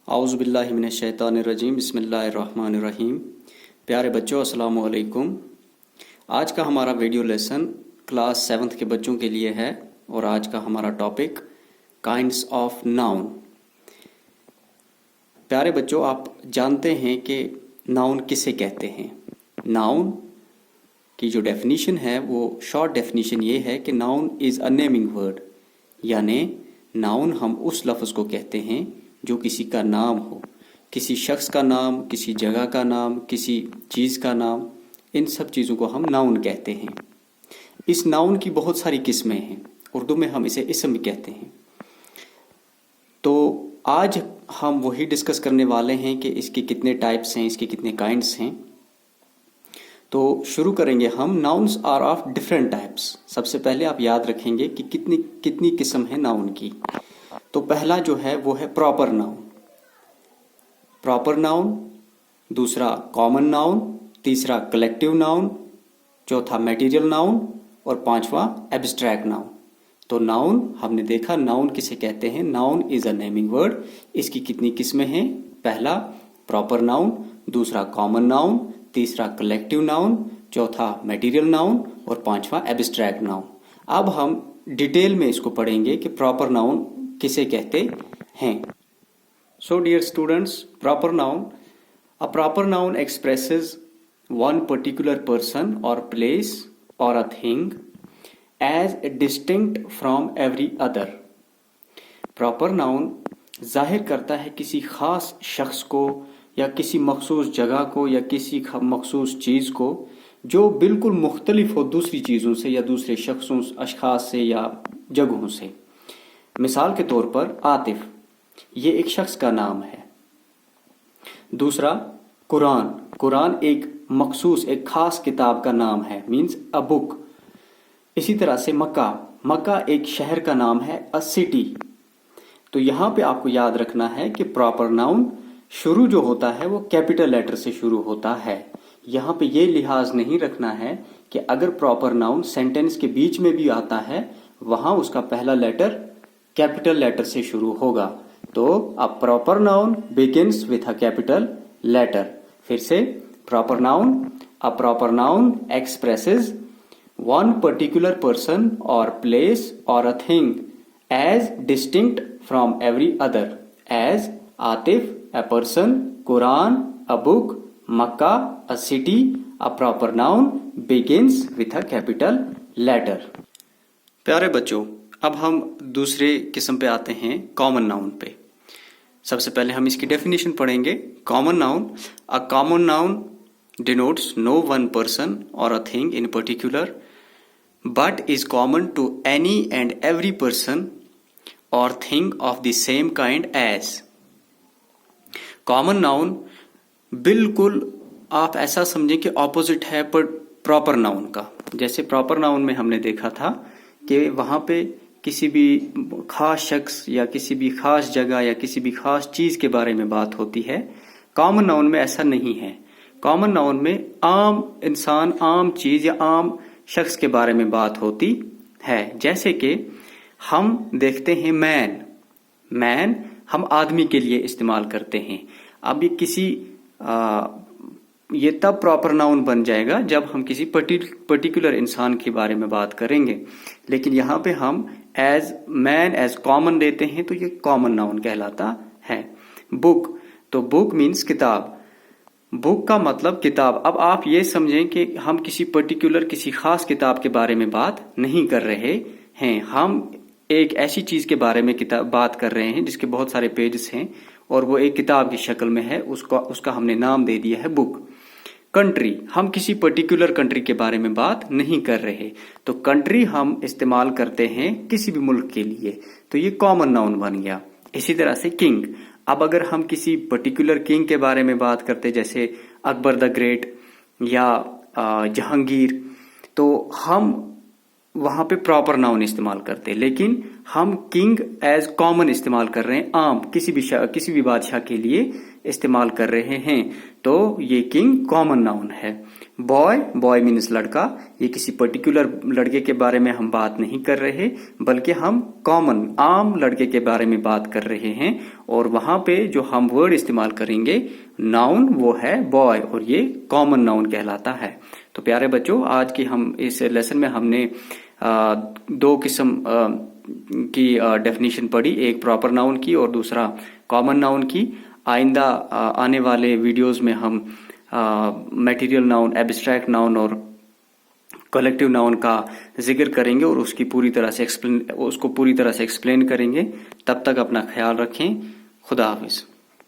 आउज़ु बिल्लाहि मिनश शैतानिर रजीम बिस्मिल्लाहिर रहमानिर रहीम। प्यारे बच्चों, अस्सलामु अलैकुम। आज का हमारा वीडियो लेसन क्लास 7th के बच्चों के लिए है और आज का हमारा टॉपिक काइंड्स ऑफ नाउन। प्यारे बच्चों, आप जानते हैं कि नाउन किसे कहते हैं। नाउन की जो डेफिनीशन है वो शॉर्ट डेफिनीशन ये है कि noun is a naming word, यानी नाउन हम उस लफ्ज़ को कहते हैं जो किसी का नाम हो, किसी शख्स का नाम, किसी जगह का नाम, किसी चीज़ का नाम, इन सब चीज़ों को हम नाउन कहते हैं। इस नाउन की बहुत सारी किस्में हैं, उर्दू में हम इसे इसम भी कहते हैं। तो आज हम वही डिस्कस करने वाले हैं कि इसके कितने टाइप्स हैं, इसके कितने काइंड्स हैं। तो शुरू करेंगे हम। Nouns are of different types. सबसे पहले आप याद रखेंगे कि कितनी कितनी किस्म है नाउन की। तो पहला जो है वो है प्रॉपर नाउन। प्रॉपर नाउन, दूसरा कॉमन नाउन, तीसरा कलेक्टिव नाउन, चौथा मटेरियल नाउन और पांचवा एब्स्ट्रैक्ट नाउन। तो नाउन हमने देखा, नाउन किसे कहते हैं। Noun is a naming word. इसकी कितनी किस्में हैं? पहला प्रॉपर नाउन, दूसरा कॉमन नाउन, तीसरा कलेक्टिव नाउन, चौथा मटेरियल नाउन और पांचवा एब्स्ट्रैक्ट नाउन। अब हम डिटेल में इसको पढ़ेंगे कि प्रॉपर नाउन किसे कहते हैं। So dear students, proper noun, a proper noun expresses one particular person और प्लेस और a thing as distinct from every other. Proper noun जाहिर करता है किसी खास शख्स को या किसी मखसूस जगह को या किसी मखसूस चीज़ को जो बिल्कुल मुख्तलिफ हो दूसरी चीज़ों से या दूसरे शख्सों, अशखास से या जगहों से। मिसाल के तौर पर आतिफ, ये एक शख्स का नाम है। दूसरा कुरान, कुरान एक मखसूस, एक खास किताब का नाम है, मीन्स अ बुक। इसी तरह से मक्का, मक्का एक शहर का नाम है, अ सिटी। तो यहाँ पे आपको याद रखना है कि प्रॉपर नाउन शुरू जो होता है वो कैपिटल लेटर से शुरू होता है। यहाँ पे ये लिहाज नहीं रखना है कि अगर प्रॉपर नाउन सेंटेंस के बीच में भी आता है वहां उसका पहला लेटर कैपिटल लेटर से शुरू होगा। तो a proper noun begins with a capital letter. फिर से proper noun, a proper noun expresses one particular person और प्लेस और a thing as distinct from every other, as Atif, a person, Quran, a book, Makkah, a city. A proper noun begins with a capital letter. प्यारे बच्चों, अब हम दूसरे किस्म पे आते हैं, कॉमन नाउन पे। सबसे पहले हम इसकी डेफिनेशन पढ़ेंगे। Common noun, a common noun denotes no one person or a thing in particular but is common to any and every person or thing of the same kind as। Common noun बिल्कुल आप ऐसा समझें कि opposite है पर proper noun का। जैसे proper noun में हमने देखा था कि वहां पे किसी भी खास शख्स या किसी भी खास जगह या किसी भी खास चीज के बारे में बात होती है। कॉमन नाउन में ऐसा नहीं है। कॉमन नाउन में आम इंसान, आम चीज या आम शख्स के बारे में बात होती है। जैसे कि हम देखते हैं मैन, मैन हम आदमी के लिए इस्तेमाल करते हैं। अब ये किसी ये तब प्रॉपर नाउन बन जाएगा जब हम किसी पर्टिकुलर इंसान के बारे में बात करेंगे। लेकिन यहाँ पे हम एज मैन एज कॉमन देते हैं तो ये कॉमन नाउन कहलाता है। बुक, तो बुक मीन्स किताब। बुक का मतलब किताब। अब आप ये समझें कि हम किसी पर्टिकुलर, किसी खास किताब के बारे में बात नहीं कर रहे हैं। हम एक ऐसी चीज के बारे में बात कर रहे हैं जिसके बहुत सारे पेजेस हैं और वो एक किताब की शक्ल में है। उसका हमने नाम दे दिया है बुक। कंट्री, हम किसी पर्टिकुलर कंट्री के बारे में बात नहीं कर रहे, तो कंट्री हम इस्तेमाल करते हैं किसी भी मुल्क के लिए, तो ये कॉमन नाउन बन गया। इसी तरह से किंग, अब अगर हम किसी पर्टिकुलर किंग के बारे में बात करते जैसे अकबर द ग्रेट या जहांगीर, तो हम वहां पे प्रॉपर नाउन इस्तेमाल करते हैं। लेकिन हम किंग एज कॉमन इस्तेमाल कर रहे हैं, आम किसी भी बादशाह के लिए इस्तेमाल कर रहे हैं, तो ये किंग कॉमन नाउन है। बॉय, बॉय मीन्स लड़का, ये किसी पर्टिकुलर लड़के के बारे में हम बात नहीं कर रहे बल्कि हम कॉमन, आम लड़के के बारे में बात कर रहे हैं اور وہاں پہ جو ہم ورڈ استعمال کریں گے ناؤن وہ ہے بوائے، اور یہ کامن ناؤن کہلاتا ہے۔ تو پیارے بچوں، آج کی ہم اس لیسن میں ہم نے دو قسم کی ڈیفینیشن پڑھی، ایک پراپر ناؤن کی اور دوسرا کامن ناؤن کی۔ آئندہ آنے والے ویڈیوز میں ہم میٹیریل ناؤن، ایبسٹریکٹ ناؤن اور کلیکٹیو ناؤن کا ذکر کریں گے اور اس کو پوری طرح سے ایکسپلین کریں گے۔ تب تک اپنا خیال رکھیں۔ خدا حافظ۔